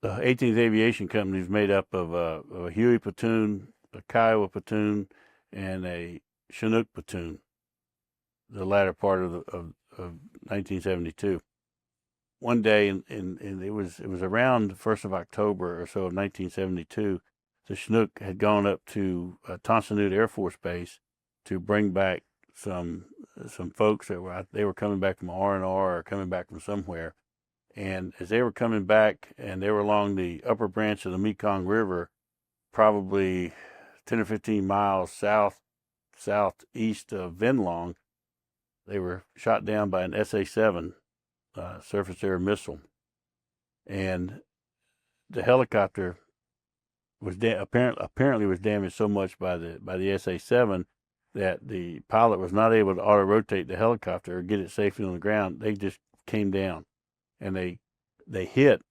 the 18th Aviation Company is made up of a Huey platoon, a Kiowa platoon, and a Chinook platoon. The latter part of 1972. One day, and it was around the 1st of October or so of 1972. The Chinook had gone up to Tonsanute Air Force Base to bring back some folks that were coming back from R&R or coming back from somewhere. And as they were coming back, and they were along the upper branch of the Mekong River, probably 10 or 15 miles southeast of Venlong, they were shot down by an SA-7 surface-air missile, and the helicopter was apparently was damaged so much by the SA-7 that the pilot was not able to auto-rotate the helicopter or get it safely on the ground. They just came down, and they hit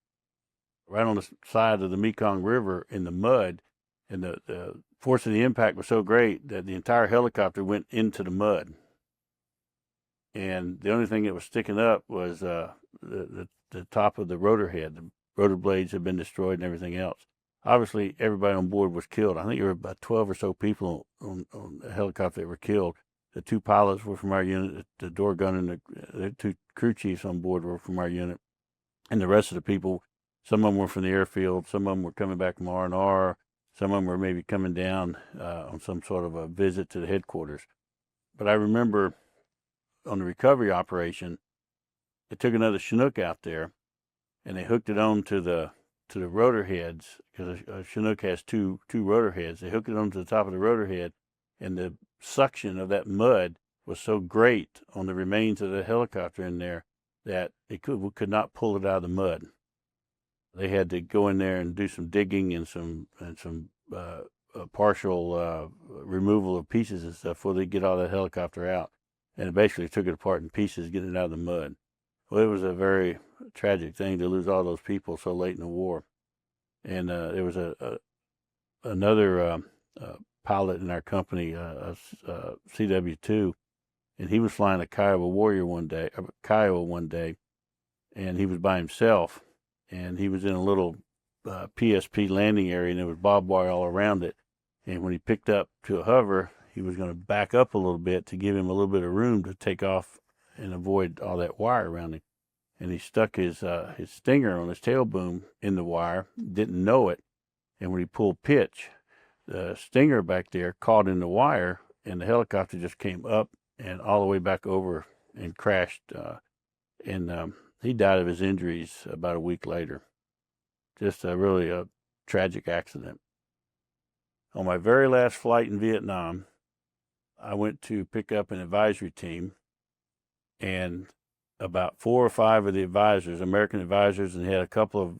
right on the side of the Mekong River in the mud, and the force of the impact was so great that the entire helicopter went into the mud. And the only thing that was sticking up was the top of the rotor head. The rotor blades had been destroyed and everything else. Obviously, everybody on board was killed. I think there were about 12 or so people on the helicopter that were killed. The 2 pilots were from our unit. The door gunner and the 2 crew chiefs on board were from our unit. And the rest of the people, some of them were from the airfield. Some of them were coming back from R&R. Some of them were maybe coming down on some sort of a visit to the headquarters. But I remember on the recovery operation, they took another Chinook out there, and they hooked it on to the rotor heads, because a Chinook has two rotor heads. They hooked it onto the top of the rotor head, and the suction of that mud was so great on the remains of the helicopter in there that they could not pull it out of the mud. They had to go in there and do some digging and some partial removal of pieces and stuff before they get all that helicopter out. And it basically took it apart in pieces, getting it out of the mud. Well, it was a very tragic thing to lose all those people so late in the war. And there was another pilot in our company, a CW2, and he was flying a Kiowa one day, and he was by himself, and he was in a little PSP landing area, and there was barbed wire all around it. And when he picked up to a hover, he was going to back up a little bit to give him a little bit of room to take off and avoid all that wire around him. And he stuck his stinger on his tail boom in the wire, didn't know it. And when he pulled pitch, the stinger back there caught in the wire, and the helicopter just came up and all the way back over and crashed. And he died of his injuries about a week later. Just really a tragic accident. On my very last flight in Vietnam, I went to pick up an advisory team, and about 4 or 5 of the advisors, American advisors, and had a couple of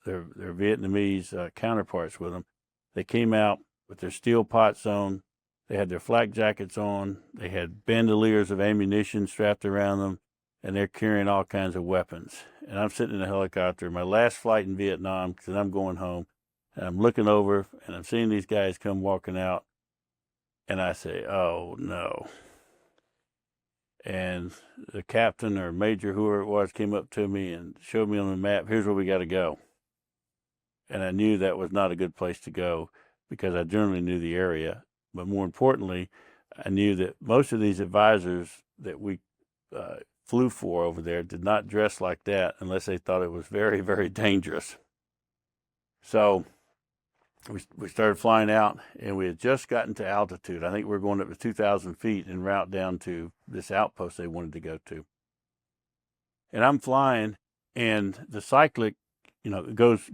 their Vietnamese counterparts with them. They came out with their steel pots on. They had their flak jackets on. They had bandoliers of ammunition strapped around them, and they're carrying all kinds of weapons. And I'm sitting in a helicopter, my last flight in Vietnam, because I'm going home, and I'm looking over, and I'm seeing these guys come walking out. And I say, oh, no. And the captain or major, whoever it was, came up to me and showed me on the map, here's where we got to go. And I knew that was not a good place to go because I generally knew the area. But more importantly, I knew that most of these advisors that we flew for over there did not dress like that unless they thought it was very, very dangerous. So we started flying out, and we had just gotten to altitude. I think we were going up to 2,000 feet en route down to this outpost they wanted to go to. And I'm flying, and the cyclic, goes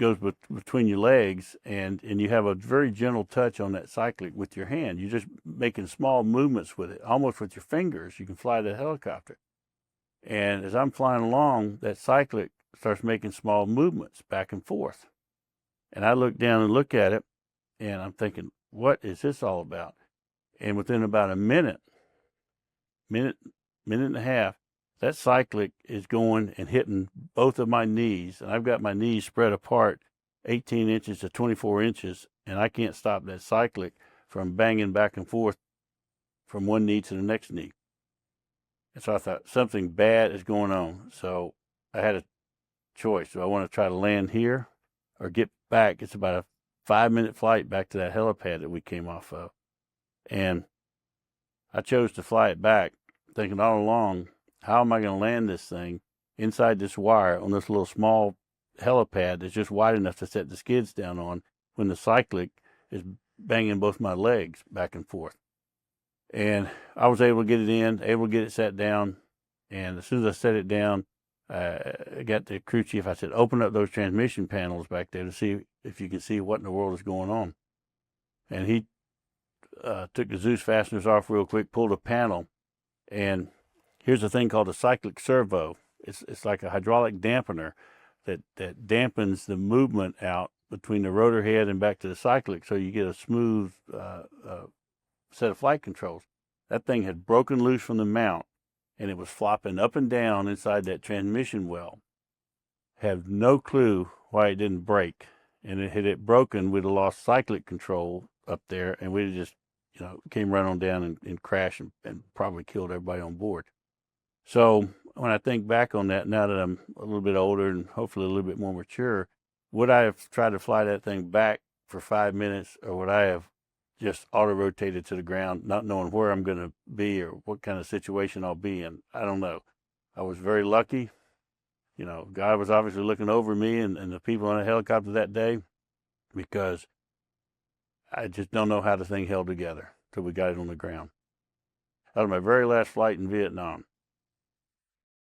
between your legs, and you have a very gentle touch on that cyclic with your hand. You're just making small movements with it, almost with your fingers. You can fly the helicopter. And as I'm flying along, that cyclic starts making small movements back and forth. And I look down and look at it, and I'm thinking, what is this all about? And within about a minute and a half, that cyclic is going and hitting both of my knees, and I've got my knees spread apart 18 inches to 24 inches, and I can't stop that cyclic from banging back and forth from one knee to the next knee. And so I thought, something bad is going on. So I had to choice. Do I want to try to land here or get back? It's about a 5-minute flight back to that helipad that we came off of. And I chose to fly it back, thinking all along, how am I going to land this thing inside this wire on this little small helipad that's just wide enough to set the skids down on when the cyclic is banging both my legs back and forth. And I was able to get it in, able to get it set down. And as soon as I set it down, I got the crew chief, I said, open up those transmission panels back there to see if you can see what in the world is going on. And he took the Zeus fasteners off real quick, pulled a panel, and here's a thing called a cyclic servo. It's like a hydraulic dampener that dampens the movement out between the rotor head and back to the cyclic, so you get a smooth set of flight controls. That thing had broken loose from the mount, and it was flopping up and down inside that transmission well. Have no clue why it didn't break. And had it broken, we'd have lost cyclic control up there, and we'd have just, came right on down and crashed and probably killed everybody on board. So when I think back on that, now that I'm a little bit older and hopefully a little bit more mature, would I have tried to fly that thing back for 5 minutes, or would I have just auto-rotated to the ground, not knowing where I'm going to be or what kind of situation I'll be in? I don't know. I was very lucky. God was obviously looking over me and the people on the helicopter that day, because I just don't know how the thing held together till we got it on the ground. That was my very last flight in Vietnam.